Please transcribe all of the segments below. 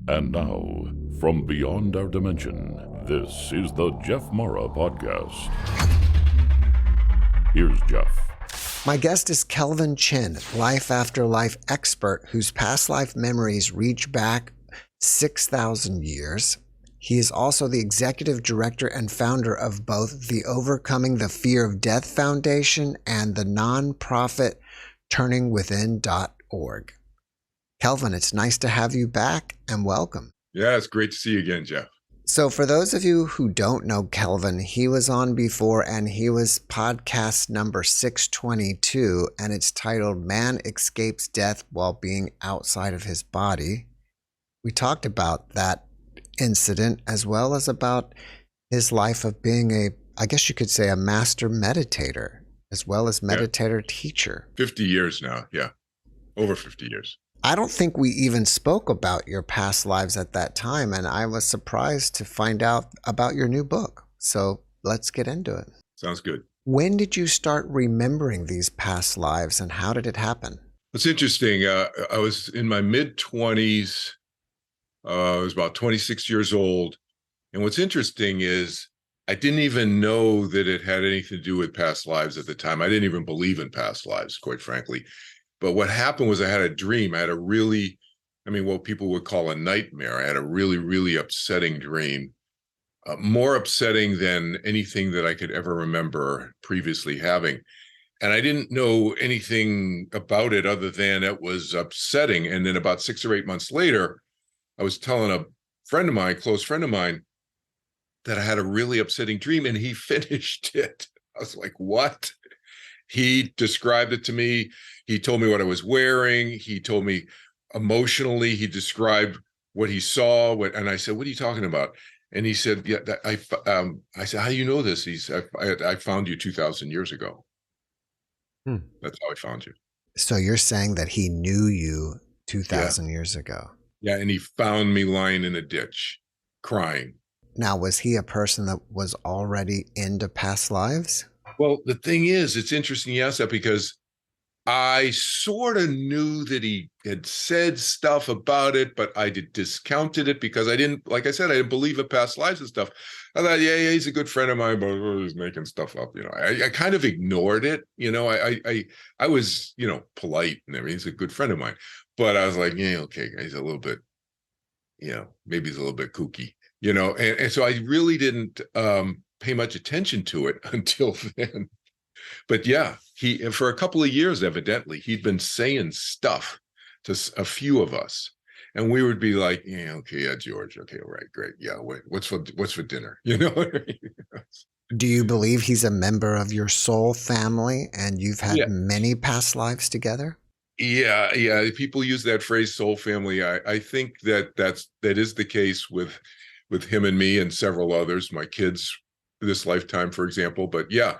And now, from beyond our dimension, this is the JeffMara podcast. Here's Jeff. My guest is Kelvin Chin, life after life expert whose past life memories reach back 6,000 years. He is also the executive director and founder of both the Overcoming the Fear of Death Foundation and the nonprofit turningwithin.org. Kelvin, it's nice to have you back and welcome. Yeah, it's great to see you again, Jeff. So for those of you who don't know Kelvin, he was on before and he was podcast number 622, and it's titled Man Escapes Death While Being Outside of His Body. We talked about that incident as well as about his life of being I guess you could say, a master meditator as well as meditator teacher. 50 years now, yeah. Over 50 years. I don't think we even spoke about your past lives at that time, and I was surprised to find out about your new book. So let's get into it. Sounds good. When did you start remembering these past lives, and how did it happen? It's interesting. I was in my mid-20s. I was about 26 years old. And what's interesting is I didn't even know that it had anything to do with past lives at the time. I didn't even believe in past lives, quite frankly. But what happened was I had a dream. I had a really, what people would call a nightmare. I had a really, really upsetting dream, more upsetting than anything that I could ever remember previously having. And I didn't know anything about it other than it was upsetting. And then about 6 or 8 months later, I was telling a friend of mine, close friend of mine, that I had a really upsetting dream, and he finished it. I was like, what? He described it to me. He told me what I was wearing. He told me emotionally, he described what he saw. And I said, what are you talking about? And he said, yeah, I said, how do you know this? He said, I found you 2,000 years ago. That's how I found you. So you're saying that he knew you 2,000 years ago? Yeah, and he found me lying in a ditch, crying. Now, was he a person that was already into past lives? Well, the thing is, it's interesting you ask that because I sort of knew that he had said stuff about it, but I discounted it because I didn't, like I said, I didn't believe in past lives and stuff. I thought, yeah, he's a good friend of mine, but he's making stuff up. I kind of ignored it. I was, polite and everything. He's a good friend of mine, but I was like, yeah, okay, he's a little bit, maybe he's a little bit kooky, and so I really didn't pay much attention to it until then. But yeah, he, for a couple of years, evidently, he'd been saying stuff to a few of us, and we would be like, yeah, okay, yeah, George, okay, all right, great, yeah, wait, what's for dinner? Do you believe he's a member of your soul family, and you've had many past lives together? Yeah. People use that phrase, soul family. I think that is the case with him and me and several others, my kids this lifetime, for example. But yeah.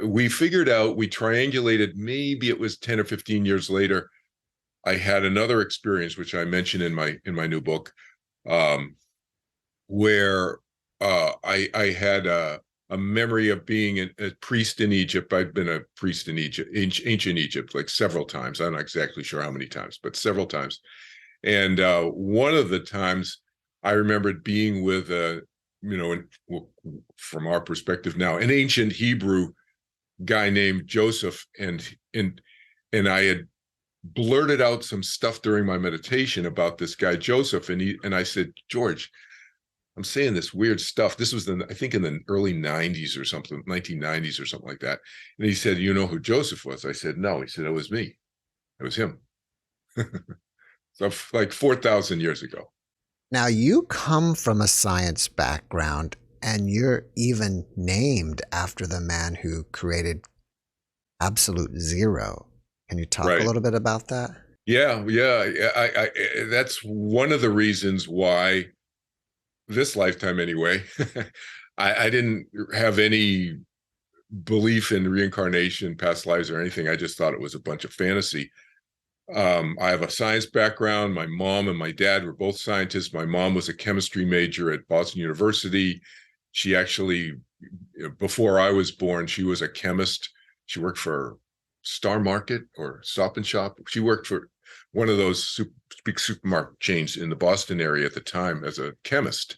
We figured out, we triangulated, maybe it was 10 or 15 years later, I had another experience, which I mentioned in my new book, where I had a memory of being a priest in Egypt. I've been a priest in Egypt, ancient Egypt, like several times. I'm not exactly sure how many times, but several times. And one of the times I remembered being with from our perspective now, an ancient Hebrew guy named Joseph, and I had blurted out some stuff during my meditation about this guy Joseph, and I said, George, I'm saying this weird stuff. This was I think in the early 90s or something, 1990s or something like that. And he said, you know who Joseph was? I said, no. He said, it was me. It was him. So like 4,000 years ago. Now, you come from a science background, and you're even named after the man who created absolute zero. Can you talk a little bit about that? Yeah. I that's one of the reasons why this lifetime, anyway, I didn't have any belief in reincarnation, past lives, or anything. I just thought it was a bunch of fantasy. I have a science background. My mom and my dad were both scientists. My mom was a chemistry major at Boston University. She actually, before I was born, she was a chemist. She worked for Star Market or Stop and Shop. She worked for one of those big supermarket chains in the Boston area at the time as a chemist.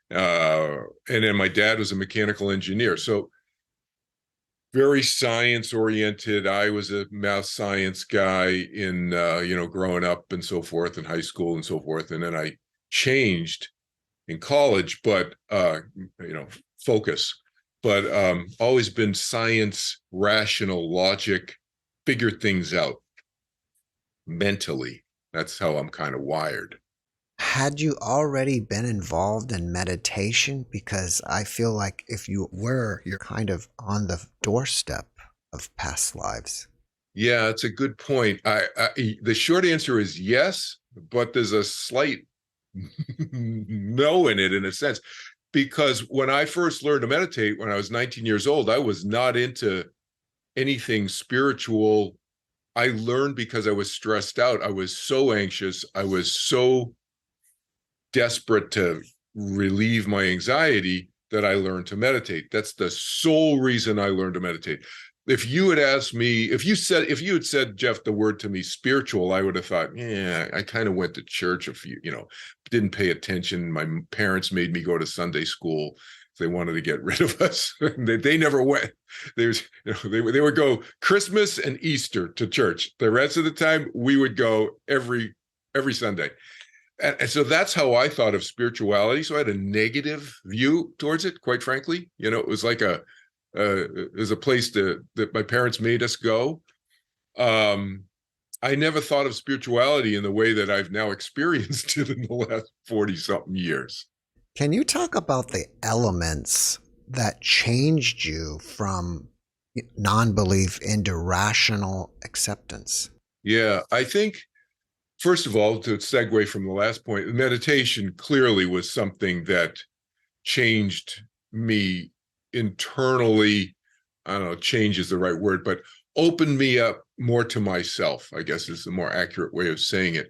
And then my dad was a mechanical engineer. So very science oriented. I was a math science guy in, growing up and so forth, in high school and so forth. And then I changed in college, but, focus, but always been science, rational logic, figure things out mentally. That's how I'm kind of wired. Had you already been involved in meditation? Because I feel like if you were, you're kind of on the doorstep of past lives. Yeah, it's a good point. The short answer is yes, but there's a slight no in it, in a sense, because when I first learned to meditate when I was 19 years old, I was not into anything spiritual. I learned because I was stressed out. I was so anxious. I was so desperate to relieve my anxiety that I learned to meditate. That's the sole reason I learned to meditate. If you had asked me, if you had said, Jeff, the word to me, spiritual, I would have thought, yeah, I kind of went to church a few, didn't pay attention. My parents made me go to Sunday school. They wanted to get rid of us. they never went. They would go Christmas and Easter to church. The rest of the time, we would go every Sunday. And so that's how I thought of spirituality. So I had a negative view towards it, quite frankly. It was like it was a place that my parents made us go. I never thought of spirituality in the way that I've now experienced it in the last 40-something years. Can you talk about the elements that changed you from non-belief into rational acceptance? Yeah, I think, first of all, to segue from the last point, meditation clearly was something that changed me internally. I don't know, change is the right word, but opened me up more to myself, I guess is the more accurate way of saying it.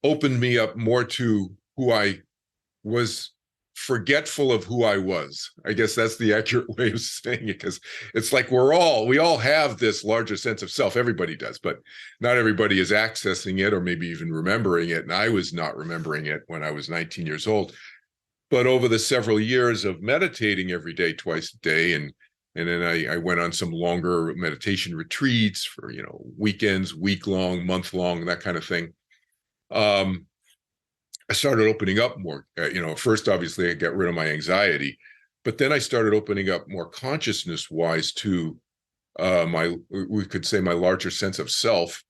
Opened me up more to who I was, forgetful of who I was. I guess that's the accurate way of saying it, because it's like we all have this larger sense of self. Everybody does, but not everybody is accessing it or maybe even remembering it. And I was not remembering it when I was 19 years old. But over the several years of meditating every day, twice a day, and then I went on some longer meditation retreats for, weekends, week-long, month-long, that kind of thing. I started opening up more. First, obviously, I got rid of my anxiety, but then I started opening up more consciousness-wise to we could say my larger sense of self.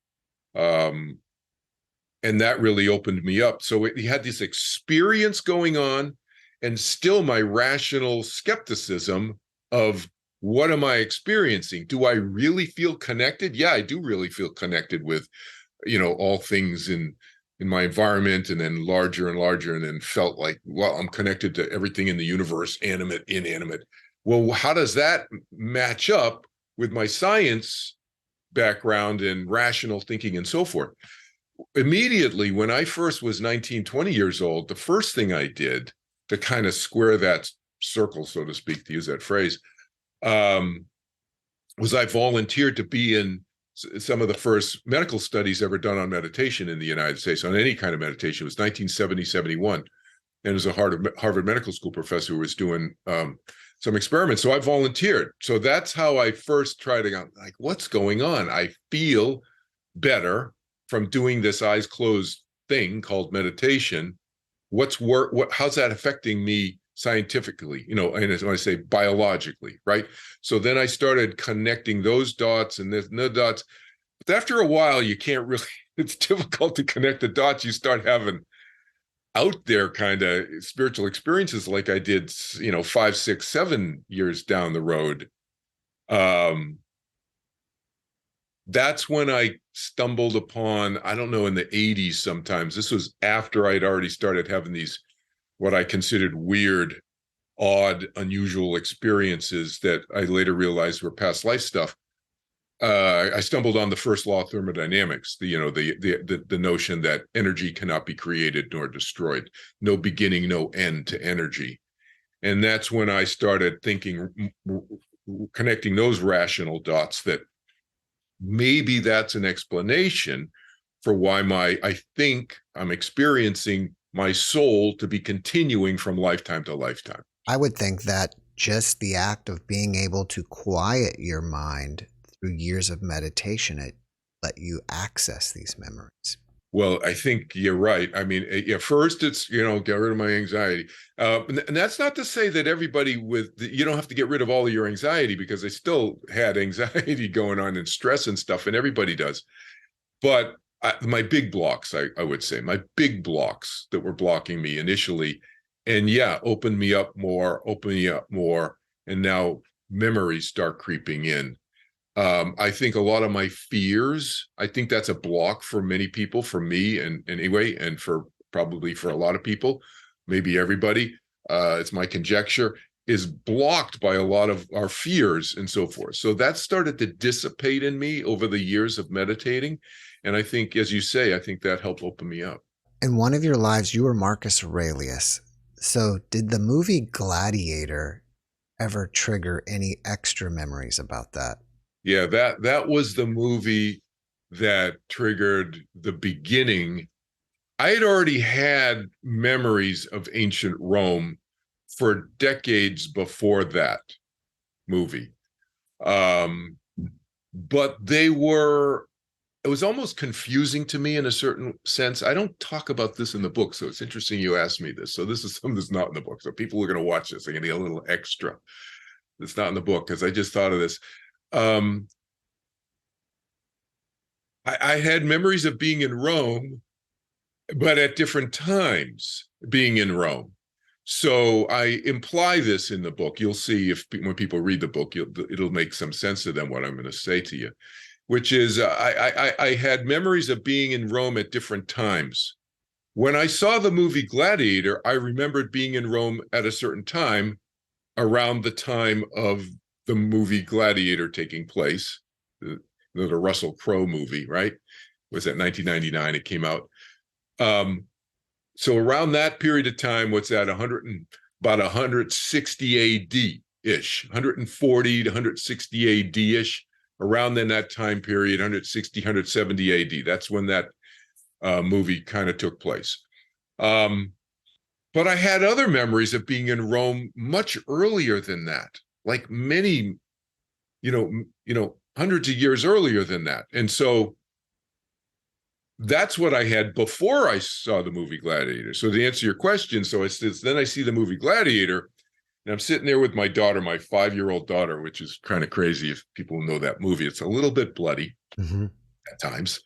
And that really opened me up. So you had this experience going on, and still my rational skepticism of, what am I experiencing? Do I really feel connected? Yeah, I do really feel connected with, all things in my environment, and then larger and larger, and then felt like, well, I'm connected to everything in the universe, animate, inanimate. Well, how does that match up with my science background and rational thinking and so forth? Immediately, when I first was 19, 20 years old, the first thing I did to kind of square that circle, so to speak, to use that phrase, was I volunteered to be in some of the first medical studies ever done on meditation in the United States, on any kind of meditation. It was 1970, 71. And it was a Harvard Medical School professor who was doing some experiments. So I volunteered. So that's how I first tried to go, like, what's going on? I feel better from doing this eyes closed thing called meditation. How's that affecting me scientifically, and when I say biologically, right? So then I started connecting those dots and the dots. But after a while, you can't really, it's difficult to connect the dots. You start having out there kind of spiritual experiences like I did, 5, 6, 7 years down the road. That's when I stumbled upon, I don't know, in the 80s sometimes. This was after I'd already started having these, what I considered weird, odd, unusual experiences that I later realized were past life stuff. I stumbled on the first law of thermodynamics, the notion that energy cannot be created nor destroyed, no beginning, no end to energy. And that's when I started thinking, connecting those rational dots, that maybe that's an explanation for why I think I'm experiencing my soul to be continuing from lifetime to lifetime. I would think that just the act of being able to quiet your mind through years of meditation, it let you access these memories. Well, I think you're right. I mean, first it's, get rid of my anxiety. And that's not to say that everybody you don't have to get rid of all of your anxiety, because I still had anxiety going on and stress and stuff, and everybody does. But my big blocks, I would say, my big blocks that were blocking me initially, and opened me up more, and now memories start creeping in. I think a lot of my fears, I think that's a block for many people, for me and anyway, and probably for a lot of people, maybe everybody, it's my conjecture, is blocked by a lot of our fears and so forth. So that started to dissipate in me over the years of meditating. And I think, as you say, I think that helped open me up. In one of your lives, you were Marcus Aurelius. So did the movie Gladiator ever trigger any extra memories about that? Yeah, that was the movie that triggered the beginning. I had already had memories of ancient Rome for decades before that movie. But it was almost confusing to me in a certain sense. I don't talk about this in the book, so it's interesting you asked me this. So this is something that's not in the book. So people are going to watch this, they're going to get a little extra that's not in the book, because I just thought of this. I had memories of being in Rome, but at different times being in Rome. So I imply this in the book. You'll see when people read the book, it'll make some sense to them what I'm going to say to you, which is I had memories of being in Rome at different times. When I saw the movie Gladiator, I remembered being in Rome at a certain time, around the time of the movie Gladiator taking place, the Russell Crowe movie, right? Was that 1999? It came out. So around that period of time, what's that? About 160 AD ish, 140 to 160 AD ish. Around then that time period, 160, 170 AD. That's when that movie kind of took place. But I had other memories of being in Rome much earlier than that, like many, hundreds of years earlier than that. And so that's what I had before I saw the movie Gladiator. So to answer your question, then I see the movie Gladiator, and I'm sitting there with my daughter, my 5-year-old daughter, which is kind of crazy if people know that movie. It's a little bit bloody at times.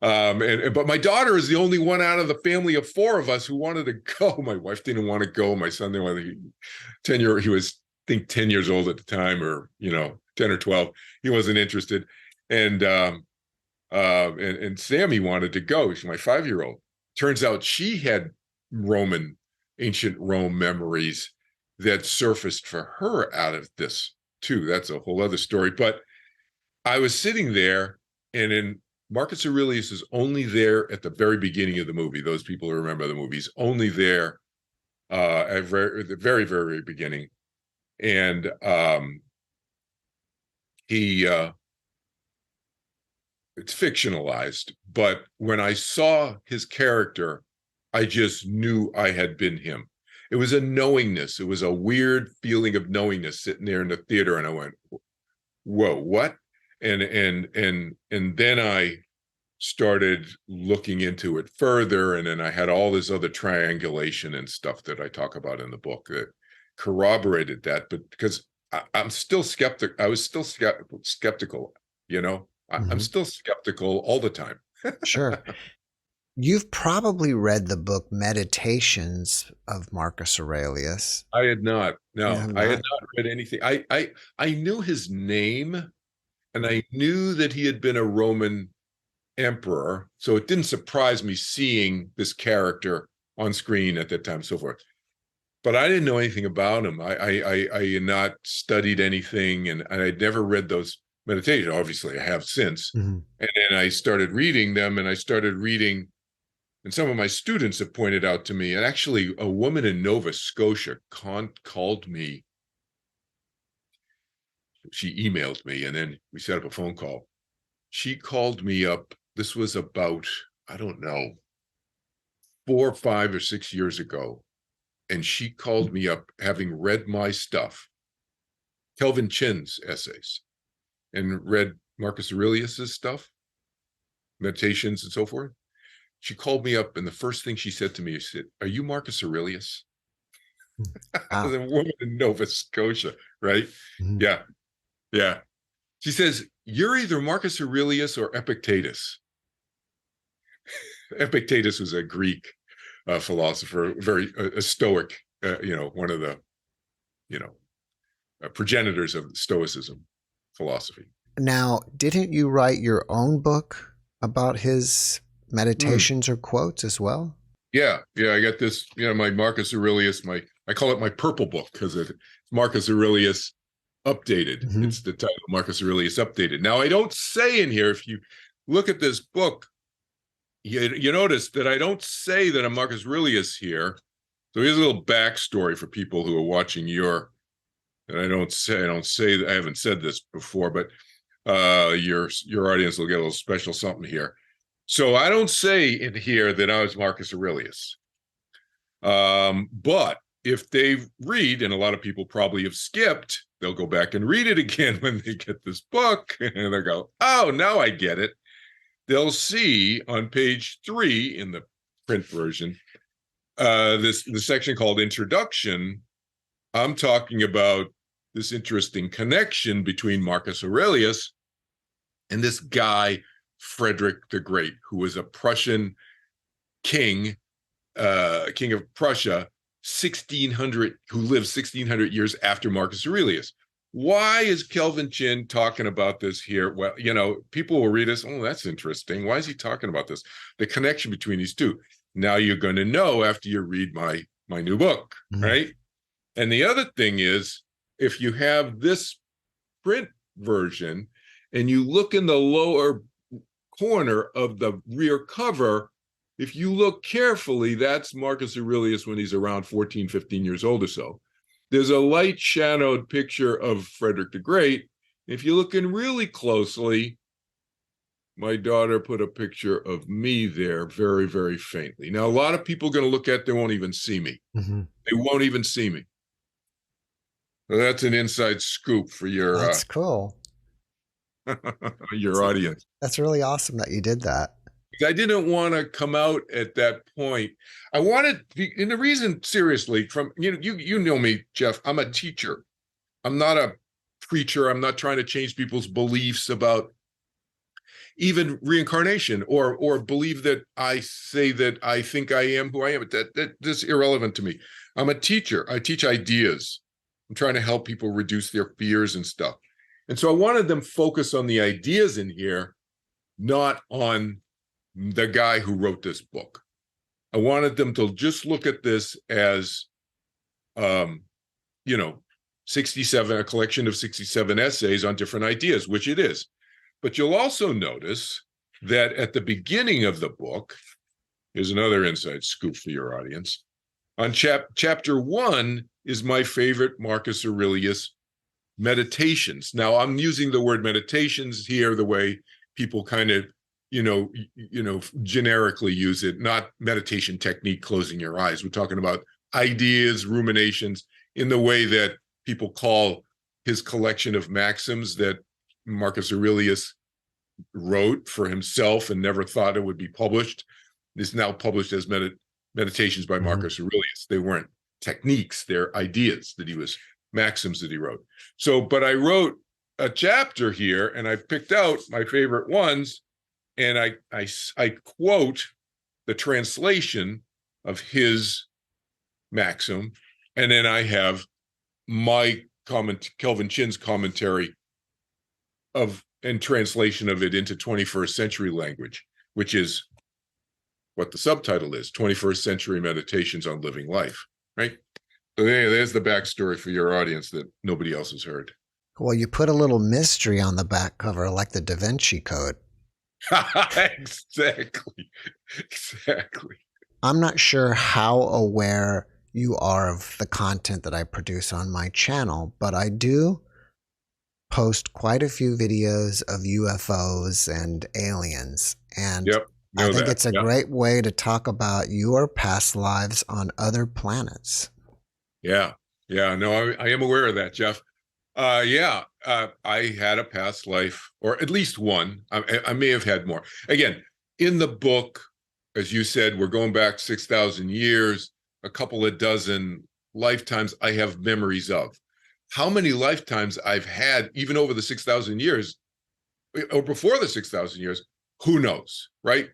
But my daughter is the only one out of the family of 4 of us who wanted to go. My wife didn't want to go. My son didn't want to. He was, I think, 10 years old at the time, or 10 or 12. He wasn't interested, and Sammy wanted to go. She's my 5-year-old. Turns out she had ancient Rome memories that surfaced for her out of this too. That's a whole other story. But I was sitting there, and Marcus Aurelius is only there at the very beginning of the movie. Those people who remember the movie, he's only there at the very, very beginning. And it's fictionalized, but when I saw his character, I just knew I had been him. It was a knowingness. It was a weird feeling of knowingness sitting there in the theater, and I went, whoa, what? And then I started looking into it further, and then I had all this other triangulation and stuff that I talk about in the book that corroborated that. But because I'm still skeptical, I was still skeptical, I'm still skeptical all the time. Sure. You've probably read the book Meditations of Marcus Aurelius. I had not. No, I had not not read anything. I knew his name, and I knew that he had been a Roman emperor, so it didn't surprise me seeing this character on screen at that time, so forth. But I didn't know anything about him. I had not studied anything, and I'd never read those meditations. Obviously, I have since. And then I started reading them, and and some of my students have pointed out to me, and actually a woman in Nova Scotia called me. She emailed me, and then we set up a phone call. She called me up. This was about, I don't know, 4, 5, or 6 years ago. And she called me up having read my stuff, Kelvin Chin's essays, and read Marcus Aurelius's stuff, meditations and so forth. She called me up, and the first thing she said to me, she said, "Are you Marcus Aurelius?" I was a woman in Nova Scotia, right? Mm-hmm. Yeah. Yeah. She says, "You're either Marcus Aurelius or Epictetus." Epictetus was a Greek philosopher, very a Stoic, one of the, progenitors of Stoicism philosophy. Now, didn't you write your own book about his meditations or quotes as well? Yeah. I got this, my Marcus Aurelius, I call it my purple book because it's Marcus Aurelius updated. Mm-hmm. It's the title, Marcus Aurelius updated. Now, I don't say in here, if you look at this book, you notice that I don't say that I'm Marcus Aurelius here. So here's a little backstory for people who are watching and I haven't said this before, but your audience will get a little special something here. So I don't say in here that I was Marcus Aurelius. But if they read, and a lot of people probably have skipped, they'll go back and read it again when they get this book, and they'll go, "Oh, now I get it." They'll see on page 3 in the print version, the section called Introduction. I'm talking about this interesting connection between Marcus Aurelius and this guy, Frederick the Great, who was a Prussian king, king of Prussia, 1600, who lived 1600 years after Marcus Aurelius. Why is Kelvin Chin talking about this here? Well, people will read this. Oh, that's interesting. Why is he talking about this? The connection between these two. Now you're going to know after you read my new book, right? And the other thing is, if you have this print version and you look in the lower corner of the rear cover, if you look carefully, that's Marcus Aurelius when he's around 14, 15 years old or so. There's a light shadowed picture of Frederick the Great. If you look in really closely, my daughter put a picture of me there very, very faintly. Now, a lot of people are going to look at it, they won't even see me. Mm-hmm. They won't even see me. So that's an inside scoop for your That's cool. your audience. That's really awesome that you did that. I didn't want to come out at that point. I wanted, and the reason, seriously, from you know me, Jeff. I'm a teacher. I'm not a preacher. I'm not trying to change people's beliefs about even reincarnation or believe that I say that I think I am who I am. That's irrelevant to me. I'm a teacher. I teach ideas. I'm trying to help people reduce their fears and stuff. And so I wanted them focus on the ideas in here, not on the guy who wrote this book. I wanted them to just look at this as, 67, a collection of 67 essays on different ideas, which it is. But you'll also notice that at the beginning of the book, here's another inside scoop for your audience. On chapter 1 is my favorite Marcus Aurelius meditations. Now, I'm using the word meditations here the way people kind of, generically use it, not meditation technique, closing your eyes. We're talking about ideas, ruminations, in the way that people call his collection of maxims that Marcus Aurelius wrote for himself and never thought it would be published. It's now published as Meditations by Marcus Aurelius. They weren't techniques, they're ideas maxims that he wrote. So, but I wrote a chapter here and I've picked out my favorite ones, and I quote the translation of his maxim, and then I have my Kelvin Chin's commentary and translation of it into 21st century language, which is what the subtitle is, 21st Century Meditations on Living Life, right? So there's the backstory for your audience that nobody else has heard. Well, you put a little mystery on the back cover like the Da Vinci Code. Exactly. I'm not sure how aware you are of the content that I produce on my channel, but I do post quite a few videos of UFOs and aliens. And I know think that. it's a Yeah. great way to talk about your past lives on other planets. Yeah. Yeah. No, I am aware of that, Jeff. I had a past life, or at least one. I may have had more. Again, in the book, as you said, we're going back 6,000 years, a couple of dozen lifetimes I have memories of. How many lifetimes I've had, even over the 6,000 years, or before the 6,000 years, who knows, right?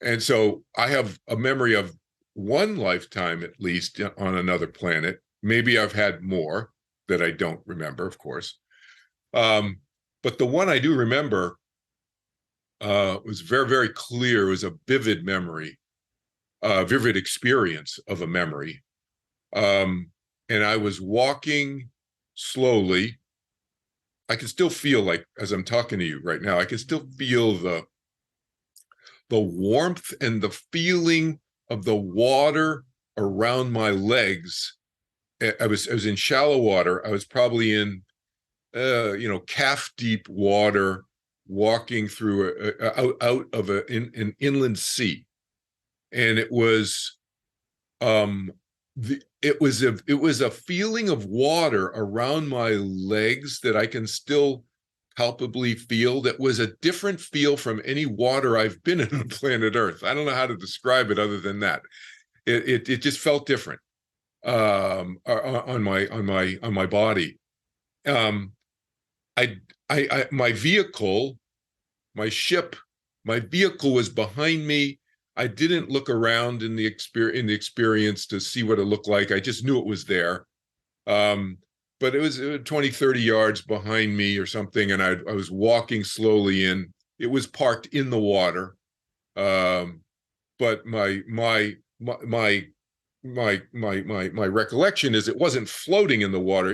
And so I have a memory of one lifetime, at least, on another planet. Maybe I've had more that I don't remember, of course. But the one I do remember was very, very clear. It was a vivid memory, vivid experience of a memory. And I was walking slowly. I can still feel, like, as I'm talking to you right now, I can still feel the warmth and the feeling of the water around my legs. I was in shallow water. I was probably in calf deep water, walking through out of an inland sea, and it was it was a feeling of water around my legs that I can still palpably feel. That was a different feel from any water I've been in on planet Earth. I don't know how to describe it other than that. It just felt different on my body. My vehicle, my ship, my vehicle was behind me. I didn't look around in the experience to see what it looked like. I just knew it was there. But it was 20, 30 yards behind me or something, and I was walking slowly in. It was parked in the water. But my recollection is it wasn't floating in the water.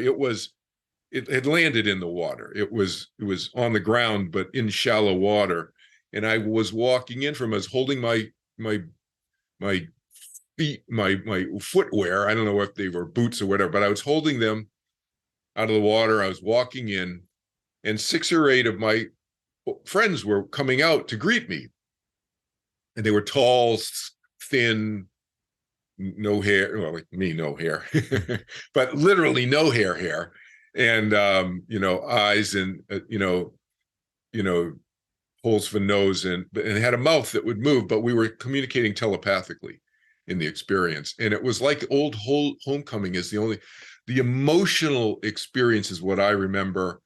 It had landed in the water. It was on the ground, but in shallow water. And I was walking in from, I was holding my feet, my footwear. I don't know if they were boots or whatever, but I was holding them out of the water. I was walking in, and 6 or 8 of my friends were coming out to greet me. And they were tall, thin, no hair. Well, like me, no hair, but literally no hair. And eyes and holes for nose, and had a mouth that would move, but we were communicating telepathically in the experience. And it was like old homecoming is the emotional experience is what I remember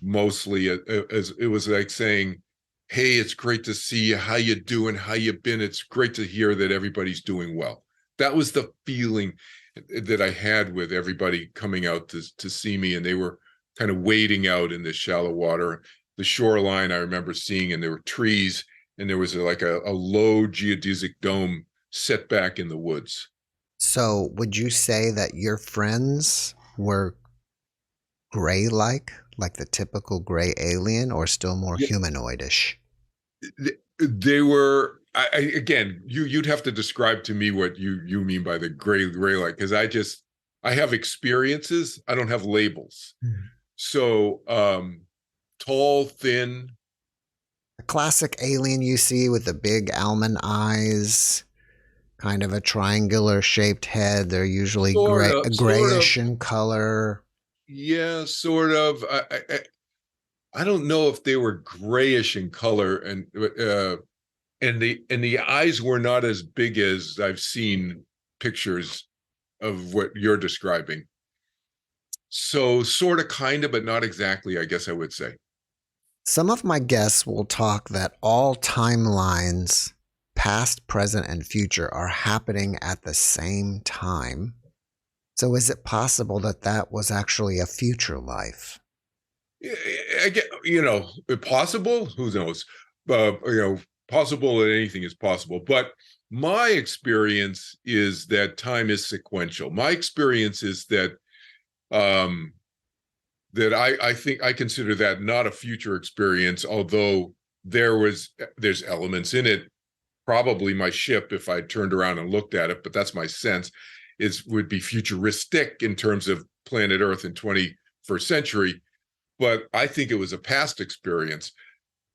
mostly, as it was like saying, hey, it's great to see you, how you doing, how you been, it's great to hear that everybody's doing well. That was the feeling that I had with everybody coming out to see me, and they were kind of wading out in this shallow water. The shoreline I remember seeing, and there were trees, and there was a low geodesic dome set back in the woods. So would you say that your friends were gray-like, like the typical gray alien, or still more humanoidish? They were, again, you'd have to describe to me what you mean by the gray-like, because I have experiences. I don't have labels. So tall, thin. A classic alien you see with the big almond eyes, kind of a triangular shaped head. They're usually grayish in color. Yeah, sort of. I don't know if they were grayish in color, and the eyes were not as big as I've seen pictures of what you're describing. So sort of, kind of, but not exactly, I guess I would say. Some of my guests will talk that all timelines, past, present, and future, are happening at the same time. So is it possible that that was actually a future life? I get, possible, who knows? Possible that anything is possible. But my experience is that time is sequential. My experience is that I think I consider that not a future experience, although there's elements in it. Probably my ship, if I turned around and looked at it, but that's my sense, would be futuristic in terms of planet Earth in 21st century. But I think it was a past experience.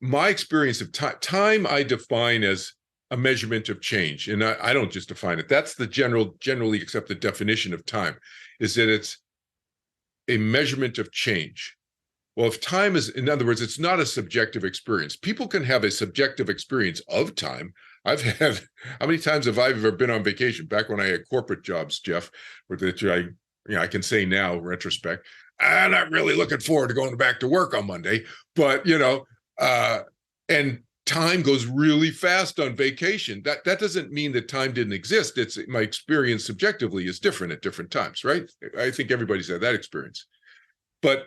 My experience of time I define as a measurement of change. And I don't just define it. That's the generally accepted definition of time, is that it's a measurement of change. Well, if time is, in other words, it's not a subjective experience. People can have a subjective experience of time. I've had, how many times have I ever been on vacation? Back when I had corporate jobs, Jeff, which I can say now, retrospect, I'm not really looking forward to going back to work on Monday, but and time goes really fast on vacation. That doesn't mean that time didn't exist. It's my experience subjectively is different at different times, right? I think everybody's had that experience, but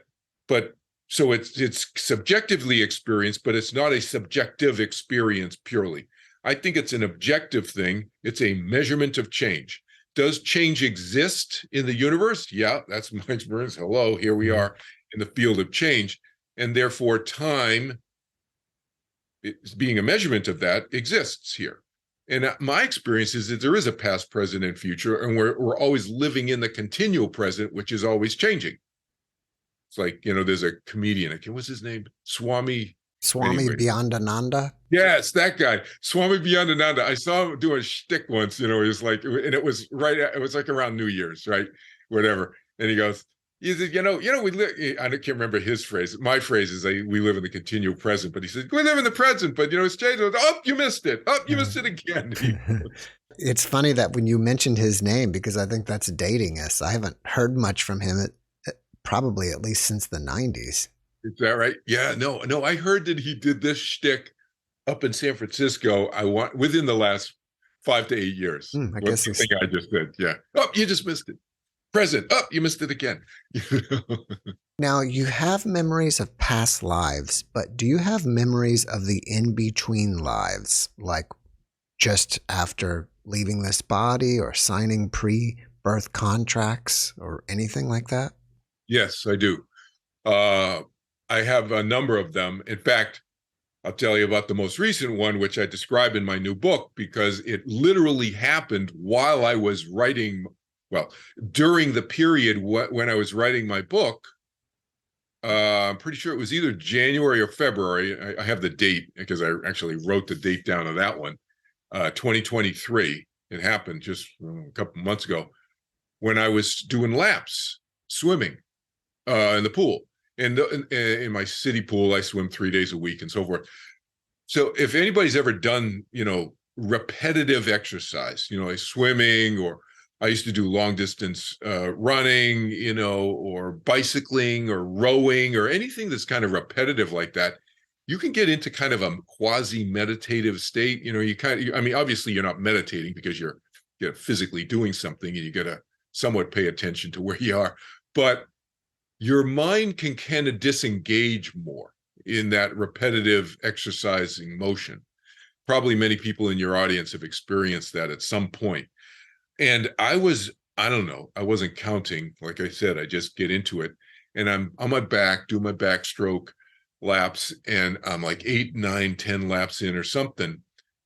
so it's subjectively experienced, but it's not a subjective experience purely. I think it's an objective thing. It's a measurement of change. Does change exist in the universe? Yeah, that's my experience. Hello, here we are in the field of change. And therefore, time, being a measurement of that, exists here. And my experience is that there is a past, present, and future, and we're always living in the continual present, which is always changing. It's like, there's a comedian, what's his name? Swami Beyondananda. Yes, that guy, Swami Beyondananda. I saw him do a shtick once, he was like, and it was like around New Year's, right? Whatever. And he goes, he said, we live, I can't remember his phrase. My phrase is we live in the continual present, but he said, we live in the present, but it's changed. Oh, you missed it. Oh, you missed it again. It's funny that when you mentioned his name, because I think that's dating us. I haven't heard much from him probably at least since the 90s. Is that right? Yeah, no, I heard that he did this shtick up in San Francisco. Within the last 5 to 8 years. I guess I think I just did. Yeah. Oh, you just missed it. Present. Oh, you missed it again. Now, you have memories of past lives, but do you have memories of the in-between lives, like just after leaving this body or signing pre-birth contracts or anything like that? Yes, I do. I have a number of them. In fact, I'll tell you about the most recent one, which I describe in my new book, because it literally happened while I was writing, during the period when I was writing my book. I'm pretty sure it was either January or February. I have the date because I actually wrote the date down of that one, 2023. It happened just a couple months ago when I was doing laps, swimming in the pool. And in my city pool, I swim 3 days a week and so forth. So if anybody's ever done, repetitive exercise, like swimming, or I used to do long distance running, or bicycling or rowing or anything that's kind of repetitive like that, you can get into kind of a quasi-meditative state. Obviously you're not meditating because you're physically doing something and you got to somewhat pay attention to where you are, but your mind can kind of disengage more in that repetitive exercising motion. Probably many people in your audience have experienced that at some point. And I don't know, I wasn't counting. Like I said, I just get into it and I'm on my back, do my backstroke laps, and I'm like 8, 9, 10 laps in or something.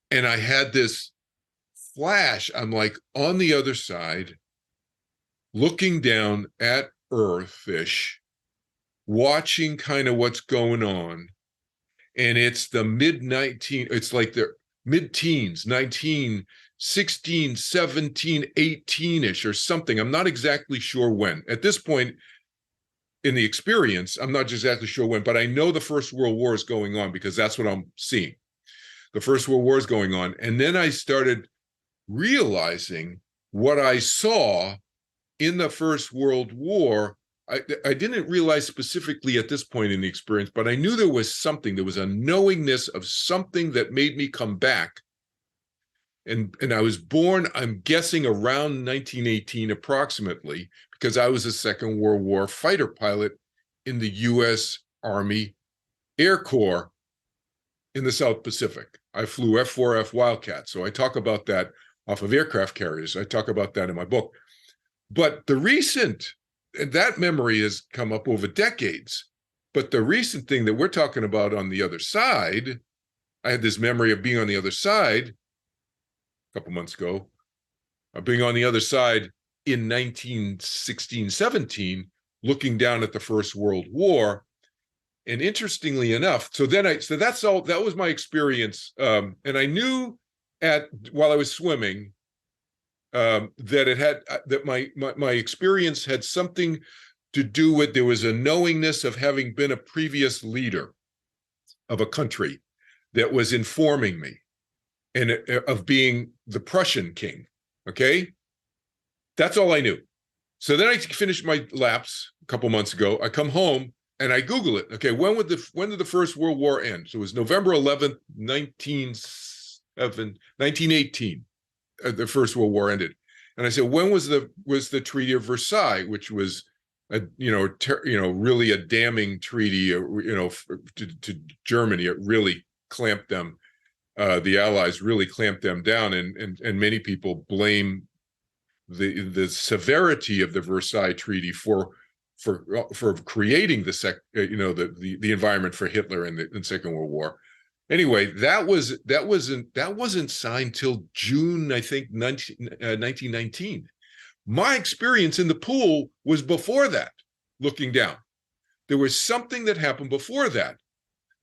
And I had this flash. I'm like on the other side, looking down at Earth-ish, watching kind of what's going on. And it's the it's like the mid-teens, 19, 16, 17, 18-ish or something. I'm not exactly sure when. At this point in the experience, I'm not exactly sure when, but I know the First World War is going on because that's what I'm seeing. The First World War is going on. And then I started realizing what I saw in the First World War. I didn't realize specifically at this point in the experience, but I knew there was something. There was a knowingness of something that made me come back. And I was born, I'm guessing, around 1918 approximately, because I was a Second World War fighter pilot in the U.S. Army Air Corps in the South Pacific. I flew F-4F Wildcat, so I talk about that off of aircraft carriers. I talk about that in my book. But that memory has come up over decades. But the recent thing that we're talking about on the other side, I had this memory of being on the other side a couple months ago, being on the other side in 1916, 17, looking down at the First World War. And interestingly enough, that was my experience. And I knew while I was swimming, that it had that my experience had something to do with, there was a knowingness of having been a previous leader of a country that was informing me, and of being the Prussian king. Okay, that's all I knew. So then I finished my laps a couple months ago. I come home and I Google it. Okay, when did the First World War end? So it was November 11th, 1918. The First World War ended. And I said, when was the Treaty of Versailles, which was really a damning treaty, to Germany. It really clamped them. The Allies really clamped them down, and many people blame the severity of the Versailles Treaty for creating the environment for Hitler in the Second World War. Anyway, that wasn't signed till June, I think, 1919. My experience in the pool was before that, looking down. There was something that happened before that.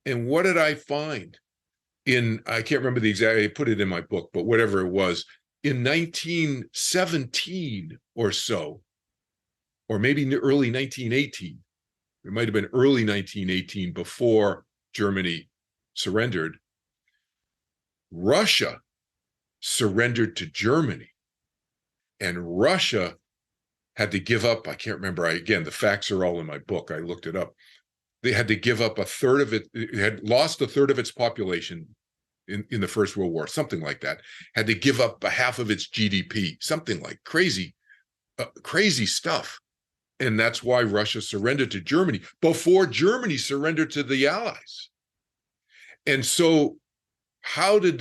And what did I find? I can't remember the exact, I put it in my book, but whatever it was, in 1917 or so, or maybe early 1918, it might have been early 1918 before Germany surrendered, Russia surrendered to Germany. And Russia had to give up, I can't remember, again, the facts are all in my book, I looked it up. They had to give up a third of it had lost a third of its population in the First World War, something like that, had to give up a half of its GDP, something like crazy stuff. And that's why Russia surrendered to Germany before Germany surrendered to the Allies. And so how did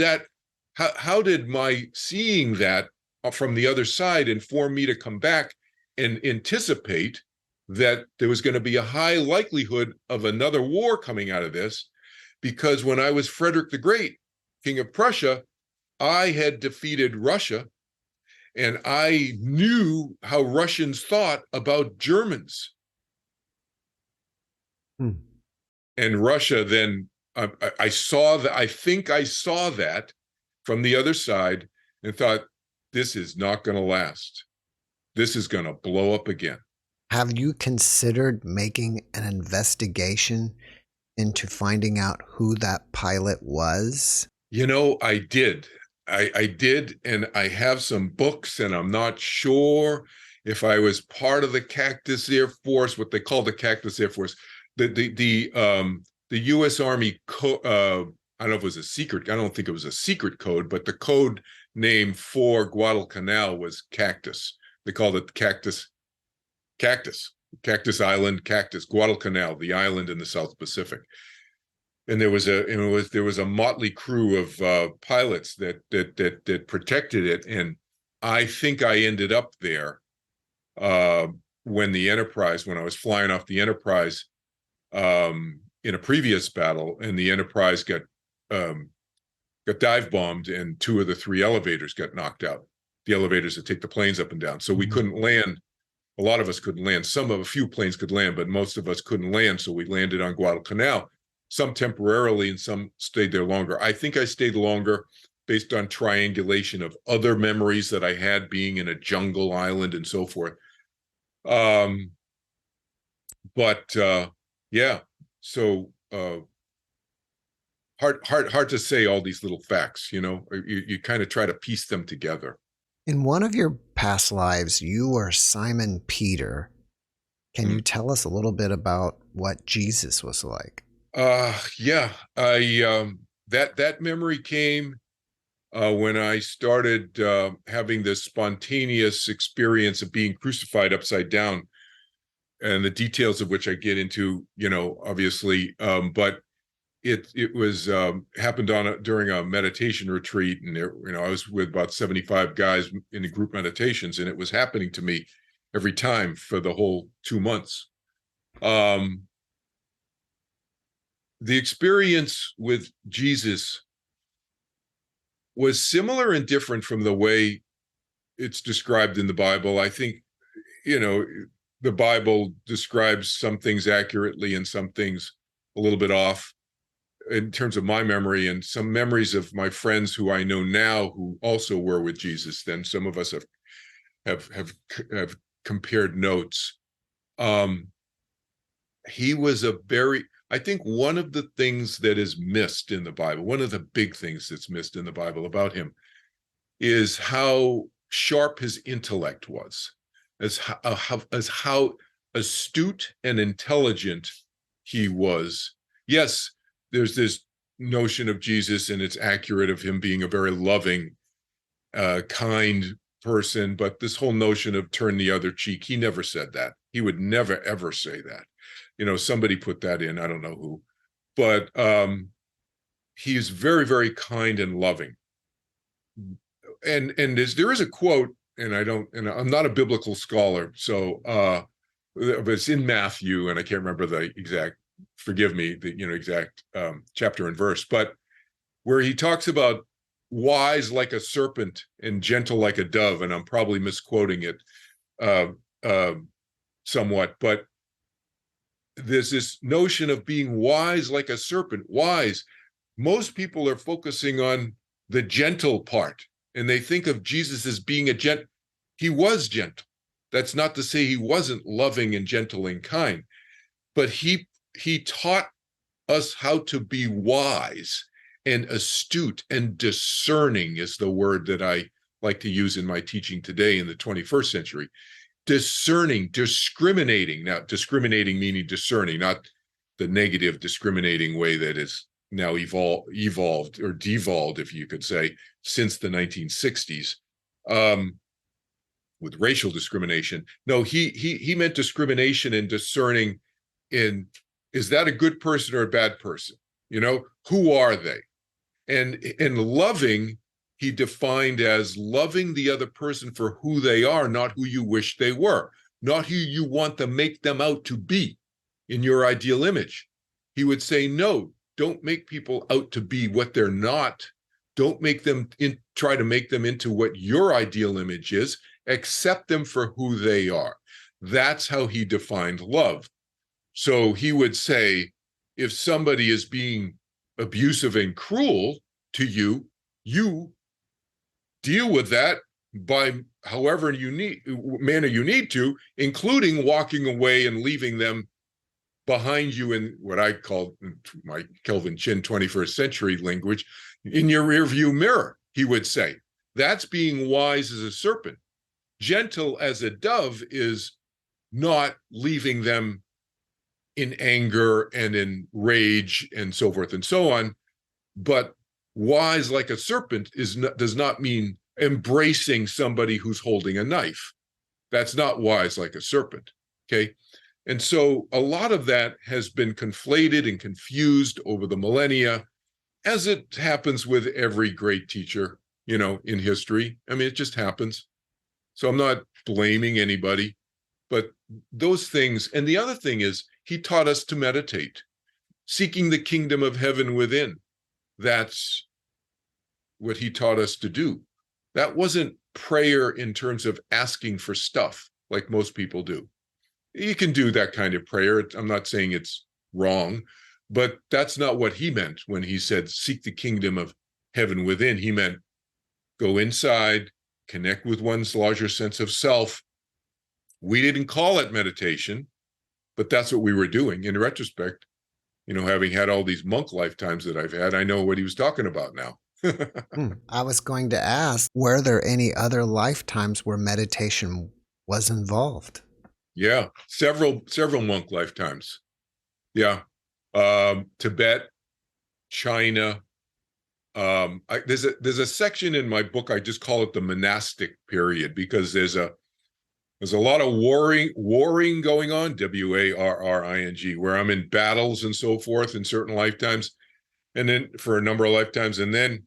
my seeing that from the other side inform me to come back and anticipate that there was going to be a high likelihood of another war coming out of this? Because when I was Frederick the Great, King of Prussia, I had defeated Russia, and I knew how Russians thought about Germans. And Russia then, I saw that, I think I saw that from the other side and thought, this is not going to last. This is going to blow up again. Have you considered making an investigation into finding out who that pilot was? I did. I did, and I have some books, and I'm not sure if I was part of the Cactus Air Force, what they call the Cactus Air Force, the U.S. Army I don't know if it was a secret. I don't think it was a secret code, but the code name for Guadalcanal was Cactus. They called it Cactus Island, Cactus, Guadalcanal, the island in the South Pacific. And there was a motley crew of pilots that protected it. And I think I ended up there when I was flying off the Enterprise in a previous battle, and the Enterprise got dive bombed, and 2 of the 3 elevators got knocked out. The elevators that take the planes up and down. So we couldn't land. A lot of us couldn't land. A few planes could land, but most of us couldn't land. So we landed on Guadalcanal, some temporarily and some stayed there longer. I think I stayed longer based on triangulation of other memories that I had being in a jungle island and so forth. Yeah, so hard to say all these little facts, you kind of try to piece them together. In one of your past lives, you were Simon Peter. Can you tell us a little bit about what Jesus was like? Yeah, that memory came when I started having this spontaneous experience of being crucified upside down, and the details of which I get into, obviously, but it was happened during a meditation retreat, and I was with about 75 guys in the group meditations, and it was happening to me every time for the whole 2 months. The experience with Jesus was similar and different from the way it's described in the Bible. I think, the Bible describes some things accurately and some things a little bit off. in terms of my memory and some memories of my friends who I know now who also were with Jesus, then some of us have compared notes. He was I think one of the things that is missed in the Bible, one of the big things that's missed in the Bible about him, is how sharp his intellect was, as how astute and intelligent he was. Yes, there's this notion of Jesus, and it's accurate, of him being a very loving, kind person, but this whole notion of turn the other cheek, he never said that. He would never, ever say that. Somebody put that in, I don't know who, but he's very, very kind and loving. And there is a quote, and I'm not a biblical scholar, so but it's in Matthew, and I can't remember the exact, forgive me, the exact chapter and verse, but where he talks about wise like a serpent and gentle like a dove, and I'm probably misquoting it somewhat, but there's this notion of being wise like a serpent. Wise. Most people are focusing on the gentle part, and they think of Jesus as being he was gentle. That's not to say he wasn't loving and gentle and kind, but he taught us how to be wise and astute and discerning, is the word that I like to use in my teaching today in the 21st century. Discerning, discriminating. Now, discriminating meaning discerning, not the negative discriminating way that is now evolved or devolved, if you could say, since the 1960s, with racial discrimination. No, he meant discrimination and discerning in, is that a good person or a bad person? Who are they? And loving, he defined as loving the other person for who they are, not who you wish they were, not who you want to make them out to be in your ideal image. He would say, no, don't make people out to be what they're not. Don't try to make them into what your ideal image is. Accept them for who they are. That's how he defined love. So he would say, if somebody is being abusive and cruel to you, you deal with that by however manner you need to, including walking away and leaving them behind you in what I call, my Kelvin Chin 21st century language, in your rearview mirror, he would say. That's being wise as a serpent. Gentle as a dove is not leaving them in anger and in rage and so forth and so on, but wise like a serpent does not mean embracing somebody who's holding a knife. That's not wise like a serpent, okay? And so a lot of that has been conflated and confused over the millennia, as it happens with every great teacher, in history. I mean, it just happens. So I'm not blaming anybody, but those things. And the other thing is, he taught us to meditate, seeking the kingdom of heaven within. That's what he taught us to do. That wasn't prayer in terms of asking for stuff like most people do. You can do that kind of prayer. I'm not saying it's wrong, but that's not what he meant when he said, seek the kingdom of heaven within. He meant go inside, connect with one's larger sense of self. We didn't call it meditation, but that's what we were doing. In retrospect, having had all these monk lifetimes that I've had, I know what he was talking about now. I was going to ask, were there any other lifetimes where meditation was involved? Yeah, several monk lifetimes. Yeah, Tibet, China. There's a section in my book, I just call it the monastic period, because there's a lot of warring going on, warring, where I'm in battles and so forth in certain lifetimes, and then for a number of lifetimes, and then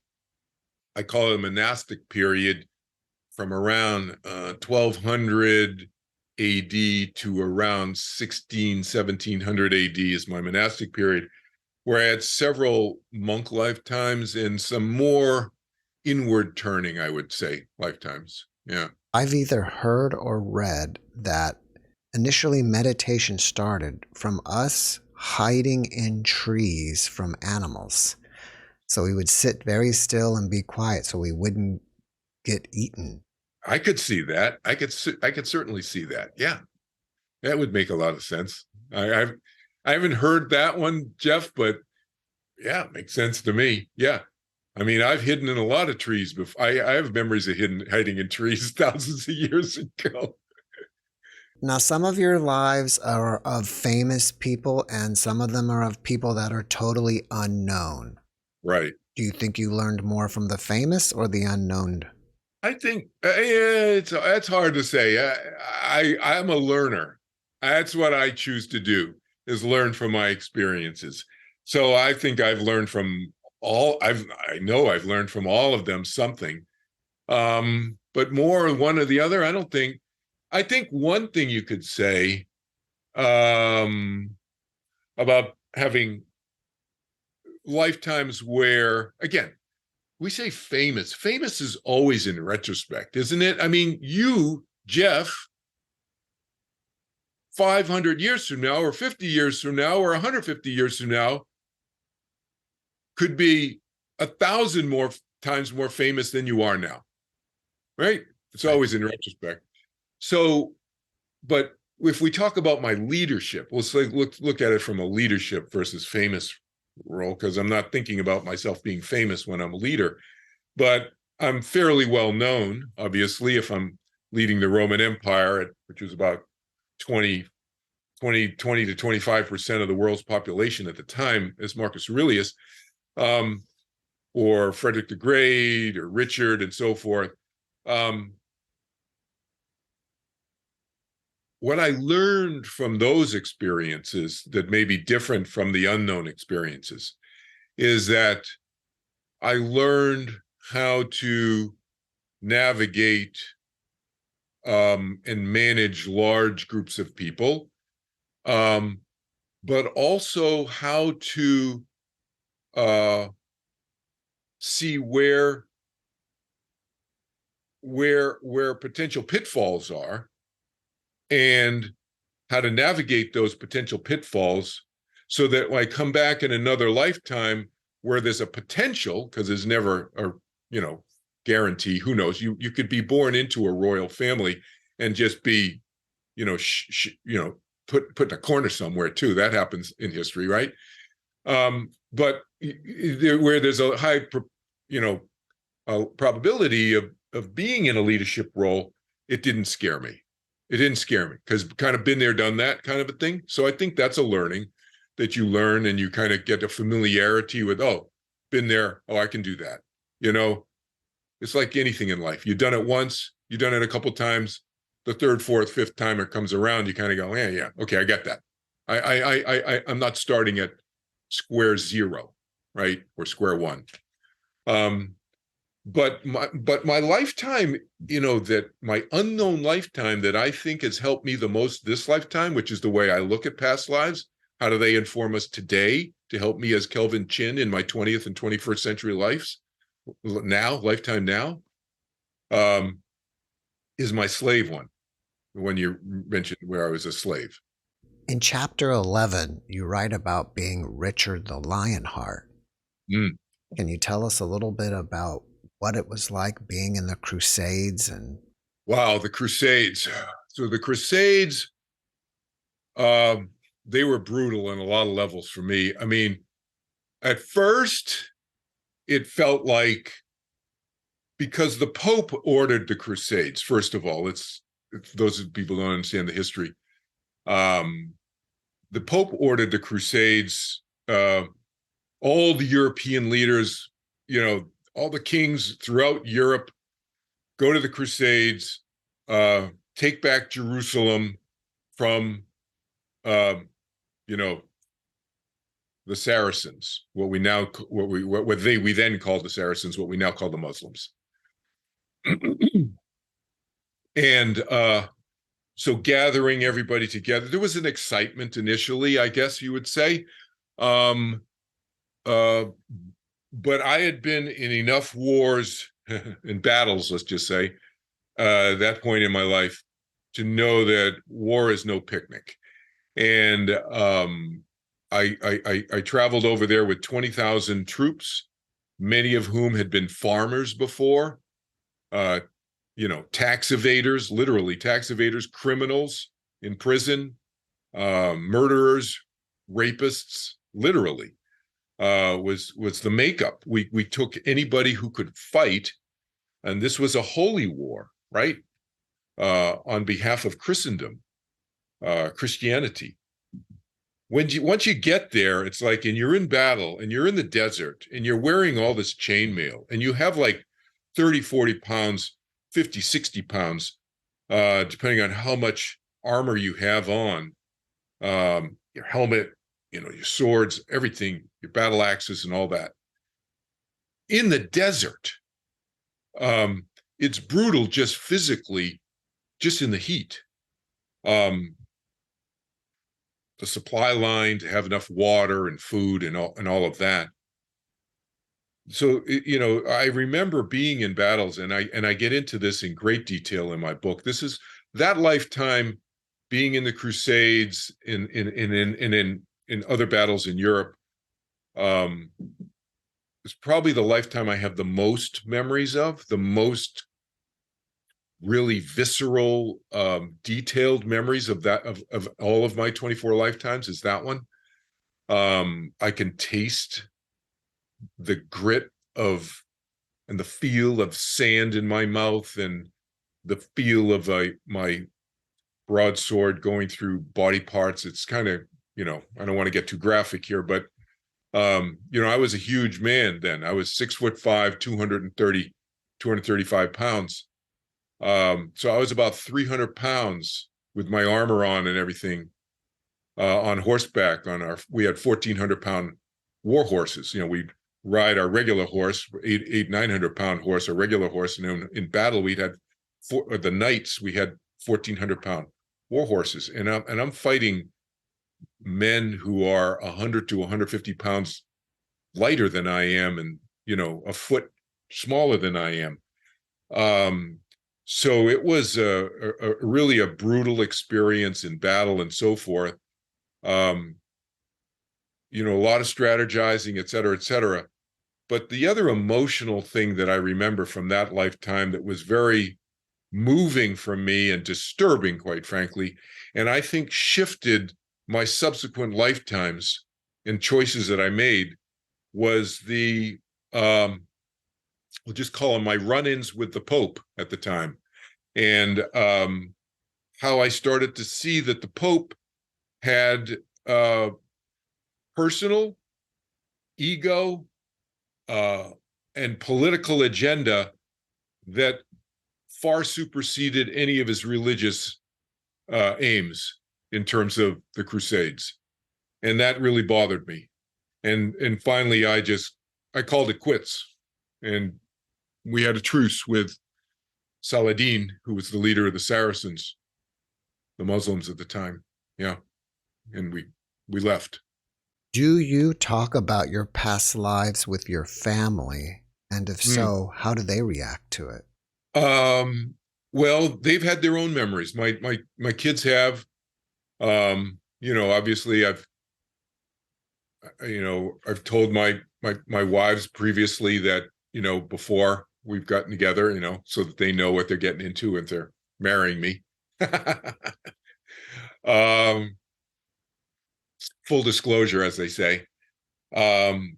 I call it a monastic period from around 1200 AD to around 1700 AD is my monastic period, where I had several monk lifetimes and some more inward turning, I would say, lifetimes. Yeah. I've either heard or read that initially meditation started from us hiding in trees from animals. So he would sit very still and be quiet so he wouldn't get eaten. I could see that. I could certainly see that. Yeah, that would make a lot of sense. I haven't heard that one, Jeff, but yeah, it makes sense to me. Yeah. I mean, I've hidden in a lot of trees before. I have memories of hiding in trees thousands of years ago. Now, some of your lives are of famous people, and some of them are of people that are totally unknown. Right. Do you think you learned more from the famous or the unknown? I think that's hard to say. I'm a learner. That's what I choose to do, is learn from my experiences. So I think I've learned from I know I've learned from all of them something. But more one or the other, I don't think. I think one thing you could say about having lifetimes where, again, we say famous. Famous is always in retrospect, isn't it? I mean, you, Jeff, 500 years from now, or 50 years from now, or 150 years from now, could be 1,000 more times more famous than you are now, right? It's always in retrospect. So, but if we talk about my leadership, let's look at it from a leadership versus famous role, because I'm not thinking about myself being famous when I'm a leader, but I'm fairly well known, obviously, if I'm leading the Roman Empire, which was about 20 to 25% of the world's population at the time, as Marcus Aurelius, or Frederick the Great, or Richard, and so forth. What I learned from those experiences that may be different from the unknown experiences is that I learned how to navigate and manage large groups of people, but also how to see where potential pitfalls are, and how to navigate those potential pitfalls so that when I come back in another lifetime where there's a potential, because there's never a guarantee, who knows, you could be born into a royal family and just be put in a corner somewhere too. That happens in history, right? But where there's a high a probability of being in a leadership role, it didn't scare me. It didn't scare me because kind of been there, done that kind of a thing. So I think that's a learning that you learn, and you kind of get a familiarity with, oh, been there. Oh, I can do that. It's like anything in life. You've done it once, you've done it a couple times. The third, fourth, fifth time it comes around, you kind of go, yeah, okay, I get that. I'm not starting at square zero, right? Or square one. But my lifetime, that my unknown lifetime that I think has helped me the most this lifetime, which is the way I look at past lives. How do they inform us today to help me as Kelvin Chin in my 20th and 21st century lifetime now, is my slave one. When you mentioned where I was a slave. In chapter 11, you write about being Richard the Lionheart. Can you tell us a little bit about what it was like being in the Crusades? Wow, the Crusades. So the Crusades, they were brutal on a lot of levels for me. I mean, at first, it felt like, because the Pope ordered the Crusades, first of all, it's those people who don't understand the history. The Pope ordered the Crusades. All the European leaders, all the kings throughout Europe, go to the Crusades, take back Jerusalem from, the Saracens. We then called the Saracens, what we now call the Muslims. And so gathering everybody together, there was an excitement initially, I guess you would say. But I had been in enough wars and battles, let's just say, at that point in my life, to know that war is no picnic. And I traveled over there with 20,000 troops, many of whom had been farmers before, tax evaders, literally tax evaders, criminals in prison, murderers, rapists, literally, was the makeup. We took anybody who could fight, and this was a holy war, right? On behalf of Christendom, Christianity. Once you get there, it's like, and you're in battle, and you're in the desert, and you're wearing all this chainmail, and you have like 30, 40 pounds, 50, 60 pounds, depending on how much armor you have on, your helmet, your swords, everything, your battle axes and all that. In the desert, it's brutal just physically, just in the heat. The supply line to have enough water and food and all of that. So, I remember being in battles, and I get into this in great detail in my book. This is that lifetime, being in the Crusades, in other battles in Europe. It's probably the lifetime I have the most memories of, the most really visceral, detailed memories of that, of all of my 24 lifetimes, is that one. I can taste the grit and the feel of sand in my mouth, and the feel of my broadsword going through body parts. It's kind of, I don't want to get too graphic here, but I was a huge man then. I was 6'5", 235 pounds. So I was about 300 pounds with my armor on and everything, on horseback. We had 1,400-pound war horses. We'd ride our regular horse, 900-pound horse, a regular horse, and in battle we had the knights. We had 1,400-pound war horses, and I'm fighting men who are 100 to 150 pounds lighter than I am, and a foot smaller than I am. So it was really a brutal experience in battle and so forth. A lot of strategizing, et cetera, et cetera. But the other emotional thing that I remember from that lifetime that was very moving for me and disturbing, quite frankly, and I think shifted my subsequent lifetimes and choices that I made, was we'll just call them my run-ins with the Pope at the time, and how I started to see that the Pope had personal, ego, and political agenda that far superseded any of his religious aims in terms of the Crusades. And that really bothered me. And finally, I called it quits. And we had a truce with Saladin, who was the leader of the Saracens, the Muslims at the time. Yeah. And we left. Do you talk about your past lives with your family? And if so, how do they react to it? Well, they've had their own memories. My kids have. Obviously I've told my wives previously that, before we've gotten together, so that they know what they're getting into if they're marrying me. Full disclosure, as they say. And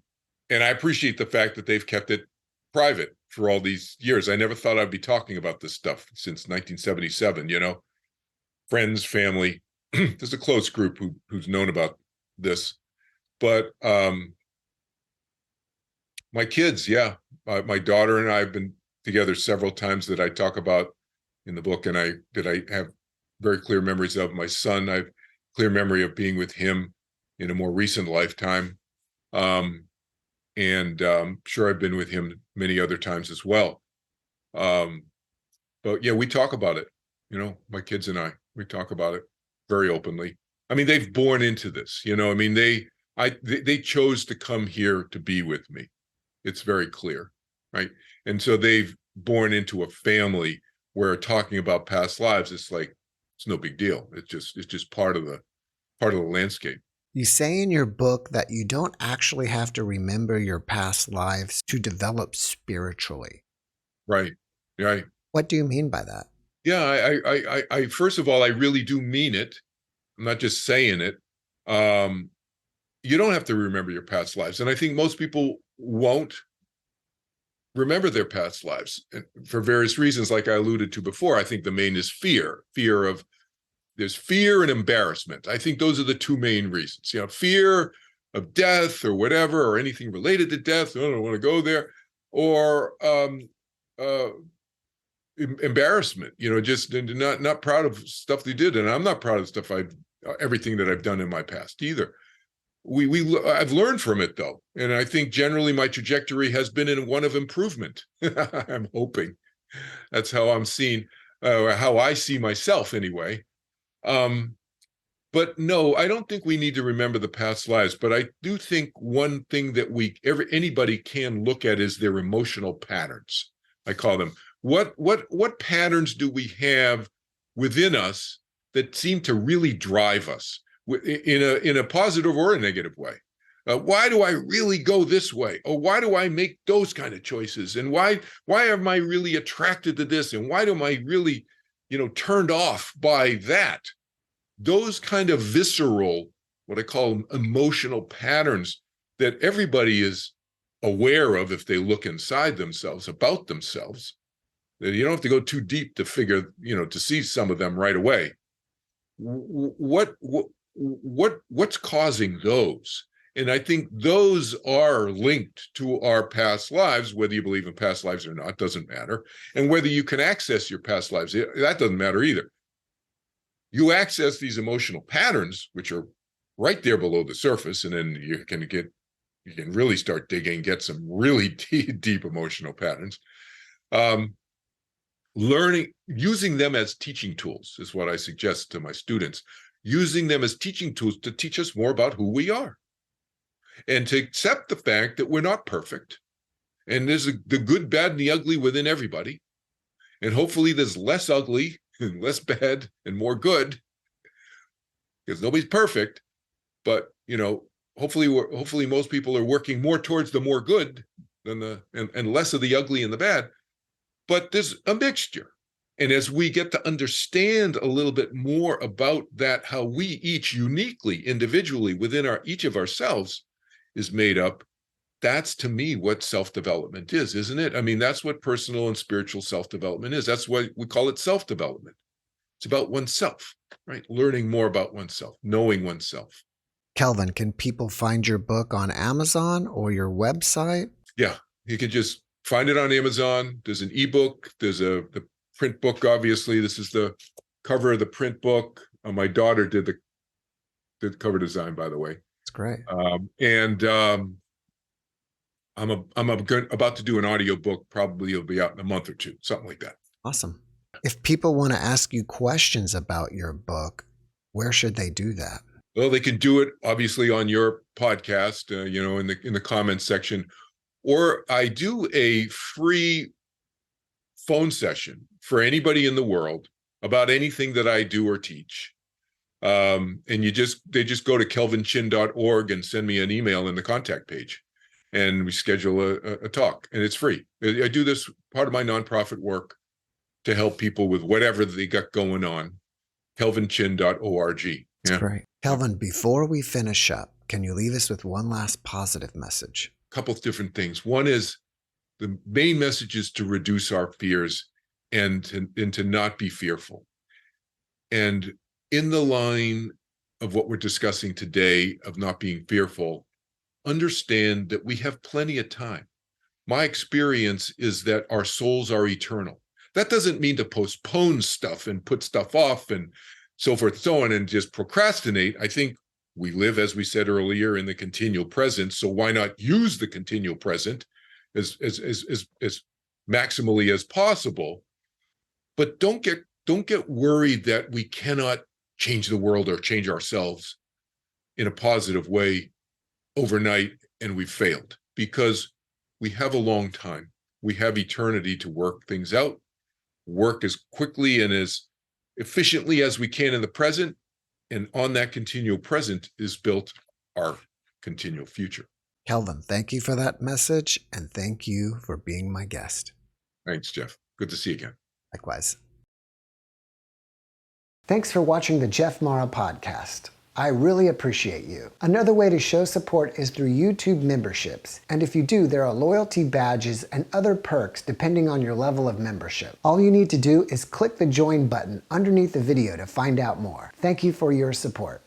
I appreciate the fact that they've kept it private for all these years. I never thought I'd be talking about this stuff since 1977, friends, family. There's a close group who's known about this, but my kids, yeah, my daughter and I have been together several times that I talk about in the book, and I have very clear memories of. My son, I have clear memory of being with him in a more recent lifetime, and sure, I've been with him many other times as well. But yeah, we talk about it. My kids and we talk about it very openly. I mean, they've born into this, I mean, they chose to come here to be with me. It's very clear, right? And so they've born into a family where talking about past lives, it's like, it's no big deal. It's just part of the landscape. You say in your book that you don't actually have to remember your past lives to develop spiritually. Right. Right. What do you mean by that? Yeah. I first of all, I really do mean it. I'm not just saying it. You don't have to remember your past lives. And I think most people won't remember their past lives for various reasons, like I alluded to before. I think the main is fear of there's fear and embarrassment. I think those are the two main reasons. Fear of death or whatever, or anything related to death. I don't want to go there. Or embarrassment, just not proud of stuff they did. And I'm not proud of everything that I've done in my past either. I've learned from it though. And I think generally my trajectory has been in one of improvement. I'm hoping that's how I'm seen, how I see myself anyway. But no, I don't think we need to remember the past lives, but I do think one thing that anybody can look at is their emotional patterns. I call them. What patterns do we have within us that seem to really drive us in a positive or a negative way? Why do I really go this way? Or why do I make those kind of choices? And why am I really attracted to this? And why am I really, turned off by that? Those kind of visceral, what I call emotional patterns that everybody is aware of if they look inside themselves, about themselves. You don't have to go too deep to figure, to see some of them right away. What's causing those? And I think those are linked to our past lives, whether you believe in past lives or not, doesn't matter. And whether you can access your past lives, that doesn't matter either. You access these emotional patterns, which are right there below the surface, and then you can really start digging, get some really deep emotional patterns. Using them as teaching tools is what I suggest to my students. Using them as teaching tools to teach us more about who we are, and to accept the fact that we're not perfect, and there's the good, bad, and the ugly within everybody, and hopefully there's less ugly and less bad and more good, because nobody's perfect. But hopefully most people are working more towards the more good than and less of the ugly and the bad. But there's a mixture. And as we get to understand a little bit more about that, how we each uniquely, individually, within each of ourselves is made up, that's to me what self-development is, isn't it? I mean, that's what personal and spiritual self-development is. That's why we call it self-development. It's about oneself, right? Learning more about oneself, knowing oneself. Kelvin, can people find your book on Amazon or your website? Yeah, you can just find it on Amazon. There's an ebook. There's the print book, obviously. This is the cover of the print book. My daughter did the cover design, by the way. That's great. I'm about to do an audio book. Probably it'll be out in a month or two, something like that. Awesome. If people want to ask you questions about your book, where should they do that? Well, they can do it obviously on your podcast, in the comments section, or I do a free phone session for anybody in the world about anything that I do or teach. And they just go to kelvinchin.org and send me an email in the contact page, and we schedule a talk, and it's free. I do this part of my nonprofit work to help people with whatever they got going on. kelvinchin.org. That's great. Kelvin, before we finish up, can you leave us with one last positive message? A couple of different things. One is the main message is to reduce our fears and to not be fearful. And in the line of what we're discussing today of not being fearful, understand that we have plenty of time. My experience is that our souls are eternal. That doesn't mean to postpone stuff and put stuff off and so forth and so on and just procrastinate. I think we live, as we said earlier, in the continual present. So why not use the continual present as maximally as possible? But don't get worried that we cannot change the world or change ourselves in a positive way overnight and we've failed, because we have a long time. We have eternity to work things out, work as quickly and as efficiently as we can in the present, And on that continual present is built our continual future. Kelvin, thank you for that message, and thank you for being my guest. Thanks, Jeff. Good to see you again. Likewise. Thanks for watching the JeffMara podcast. I really appreciate you. Another way to show support is through YouTube memberships. And if you do, there are loyalty badges and other perks depending on your level of membership. All you need to do is click the join button underneath the video to find out more. Thank you for your support.